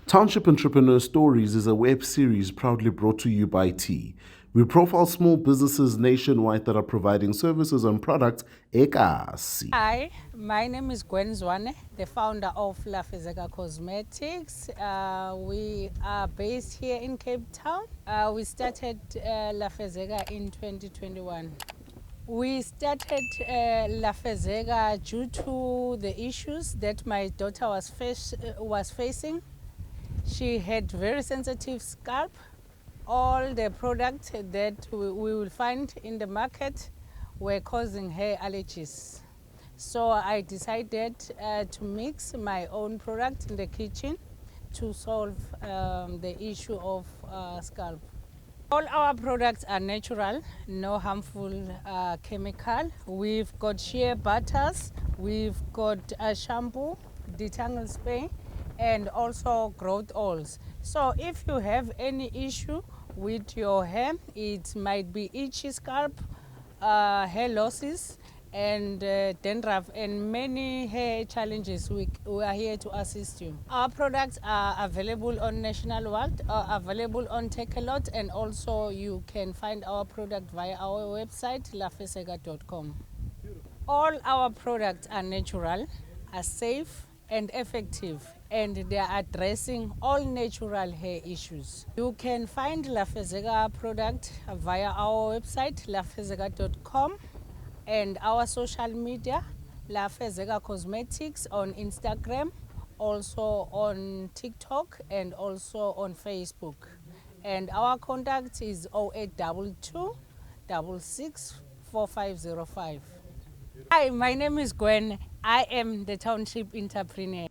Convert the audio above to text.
Township Entrepreneurs Stories is a web series proudly brought to you by T. We profile small businesses nationwide that are providing services and products ekasi. Hi, my name is Gwen Zwane, the founder of Lafezeka Cosmetics. We are based here in Cape Town. We started Lafezeka in 2021. We started Lafezeka due to the issues that my daughter was facing. She had very sensitive scalp. All the products that we will find in the market were causing her allergies. So I decided to mix my own product in the kitchen to solve the issue of scalp. All our products are natural, no harmful chemical. We've got shea butters, we've got shampoo, detangle spray, and also growth oils. So if you have any issue with your hair, it might be itchy scalp, hair losses, and dandruff, and many hair challenges, we are here to assist you. Our products are available on National World, available on Takealot, and also you can find our product via our website, lafezeka.com. All our products are natural, are safe and effective, and they are addressing all natural hair issues. You can find Lafezeka product via our website, lafezeka.com, and our social media, Lafezeka Cosmetics on Instagram, also on TikTok, and also on Facebook. And our contact is 0822 66 4505. Hi, my name is Gwen. I am the Township Entrepreneur.